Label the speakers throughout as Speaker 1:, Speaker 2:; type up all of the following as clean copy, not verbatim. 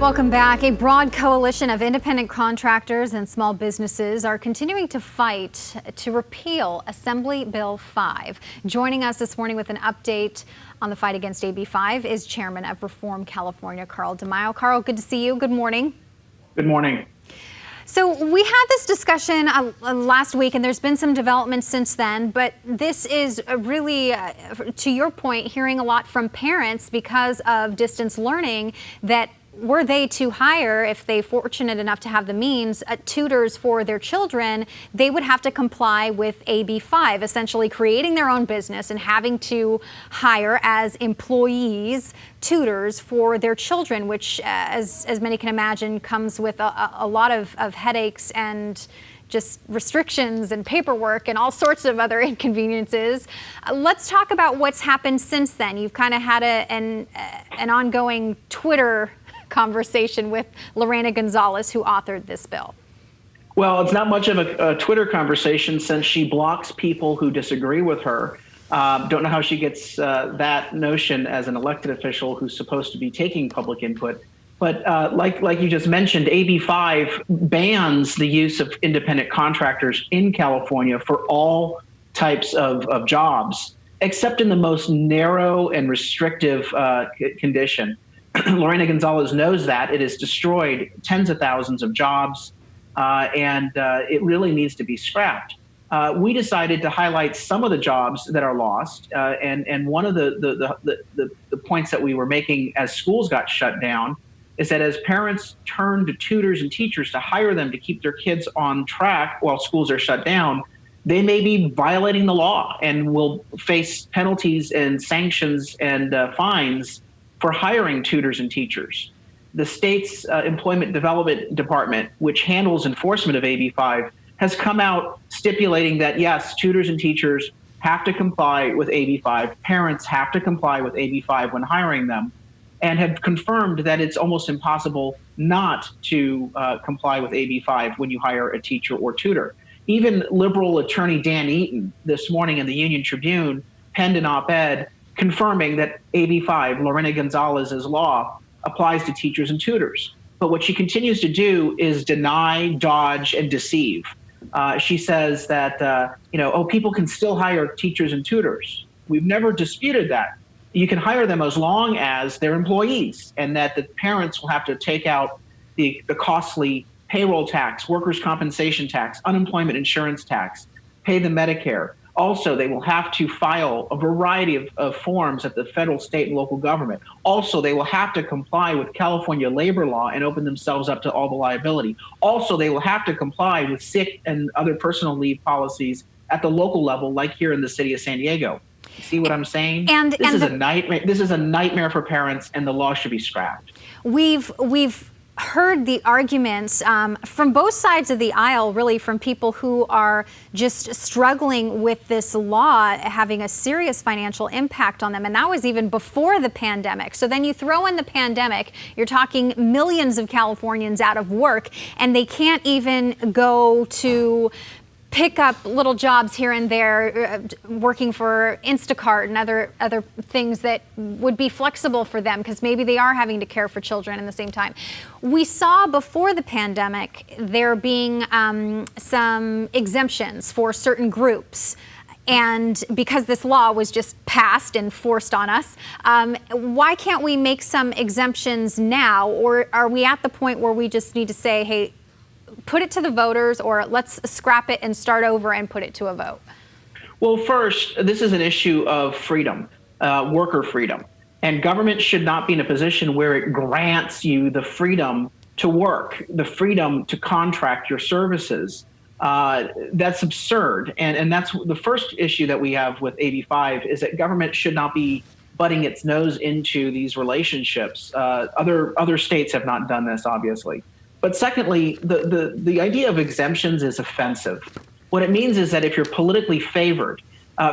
Speaker 1: Welcome back. A broad coalition of independent contractors and small businesses are continuing to fight to repeal Assembly Bill 5. Joining us this morning with an update on the fight against AB5 is Chairman of Reform California, Carl DeMaio. Carl, good to see you. Good morning.
Speaker 2: Good morning.
Speaker 1: So we had this discussion last week, and there's been some developments since then, but this is really, to your point, hearing a lot from parents because of distance learning that were they to hire, if they fortunate enough to have the means, tutors for their children, they would have to comply with AB5, essentially creating their own business and having to hire as employees tutors for their children, which, as many can imagine, comes with a lot of headaches and just restrictions and paperwork and all sorts of other inconveniences. Let's talk about what's happened since then. You've kind of had an ongoing Twitter conversation with Lorena Gonzalez, who authored this bill.
Speaker 2: Well, it's not much of a Twitter conversation since she blocks people who disagree with her. Don't know how she gets that notion as an elected official who's supposed to be taking public input. But like you just mentioned, AB5 bans the use of independent contractors in California for all types of jobs, except in the most narrow and restrictive condition. Lorena Gonzalez knows that. It has destroyed tens of thousands of jobs, and it really needs to be scrapped. We decided to highlight some of the jobs that are lost, and one of the points that we were making as schools got shut down is that as parents turn to tutors and teachers to hire them to keep their kids on track while schools are shut down, they may be violating the law and will face penalties and sanctions and fines for hiring tutors and teachers. The state's Employment Development Department, which handles enforcement of AB5, has come out stipulating that, yes, tutors and teachers have to comply with AB5, parents have to comply with AB5 when hiring them, and have confirmed that it's almost impossible not to comply with AB5 when you hire a teacher or tutor. Even liberal attorney Dan Eaton this morning in the Union Tribune penned an op-ed confirming that AB5, Lorena Gonzalez's law, applies to teachers and tutors. But what she continues to do is deny, dodge, and deceive. She says that, people can still hire teachers and tutors. We've never disputed that. You can hire them as long as they're employees, and that the parents will have to take out the costly payroll tax, workers' compensation tax, unemployment insurance tax, pay the Medicare. Also, they will have to file a variety of forms at the federal, state, and local government. Also, they will have to comply with California labor law and open themselves up to all the liability. Also, they will have to comply with sick and other personal leave policies at the local level, like here in the city of San Diego. See what I'm saying? This is a nightmare. This is a nightmare for parents, and the law should be scrapped.
Speaker 1: We've heard the arguments from both sides of the aisle, really, from people who are just struggling with this law having a serious financial impact on them. And that was even before the pandemic. So then you throw in the pandemic, you're talking millions of Californians out of work, and they can't even go to pick up little jobs here and there, working for Instacart and other things that would be flexible for them because maybe they are having to care for children at the same time. We saw before the pandemic there being some exemptions for certain groups. And because this law was just passed and forced on us, why can't we make some exemptions now? Or are we at the point where we just need to say, hey, put it to the voters, or let's scrap it and start over and put it to a vote?
Speaker 2: Well, first, this is an issue of freedom, worker freedom. And government should not be in a position where it grants you the freedom to work, the freedom to contract your services. That's absurd. And that's the first issue that we have with AB5 is that government should not be butting its nose into these relationships. Other states have not done this, obviously. But secondly, the idea of exemptions is offensive. What it means is that if you're politically favored,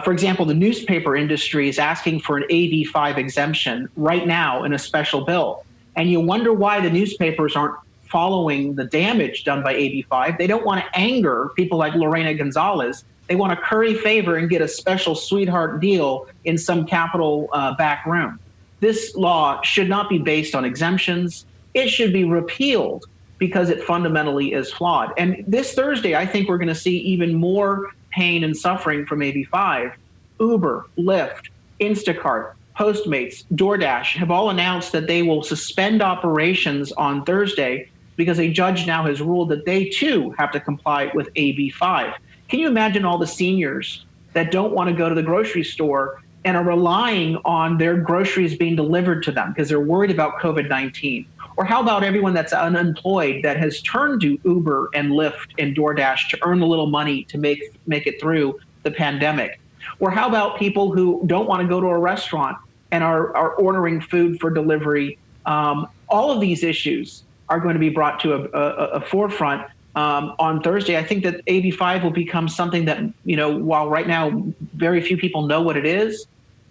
Speaker 2: for example, the newspaper industry is asking for an AB5 exemption right now in a special bill. And you wonder why the newspapers aren't following the damage done by AB5. They don't want to anger people like Lorena Gonzalez. They want to curry favor and get a special sweetheart deal in some Capitol back room. This law should not be based on exemptions. it should be repealed because it fundamentally is flawed. And this Thursday, I think we're going to see even more pain and suffering from AB5. Uber, Lyft, Instacart, Postmates, DoorDash have all announced that they will suspend operations on Thursday because a judge now has ruled that they too have to comply with AB5. Can you imagine all the seniors that don't want to go to the grocery store and are relying on their groceries being delivered to them because they're worried about COVID-19? Or how about everyone that's unemployed that has turned to Uber and Lyft and DoorDash to earn a little money to make it through the pandemic? Or how about people who don't want to go to a restaurant and are ordering food for delivery? All of these issues are going to be brought to a forefront on Thursday. I think that AB5 will become something that, while right now very few people know what it is,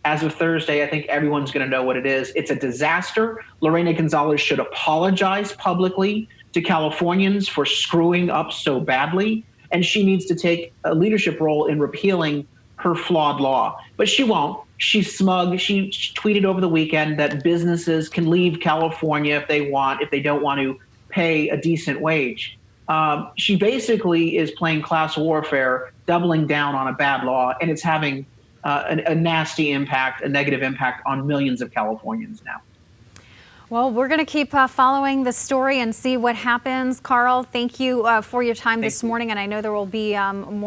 Speaker 2: as of Thursday, I think everyone's going to know what it is. It's a disaster. Lorena Gonzalez should apologize publicly to Californians for screwing up so badly, and she needs to take a leadership role in repealing her flawed law. But she won't. She's smug. She tweeted over the weekend that businesses can leave California if they want, if they don't want to pay a decent wage. She basically is playing class warfare, doubling down on a bad law, and it's having a nasty impact, a negative impact on millions of Californians now.
Speaker 1: Well, we're going to keep following the story and see what happens. Carl, thank you for your time this morning, and I know there will be more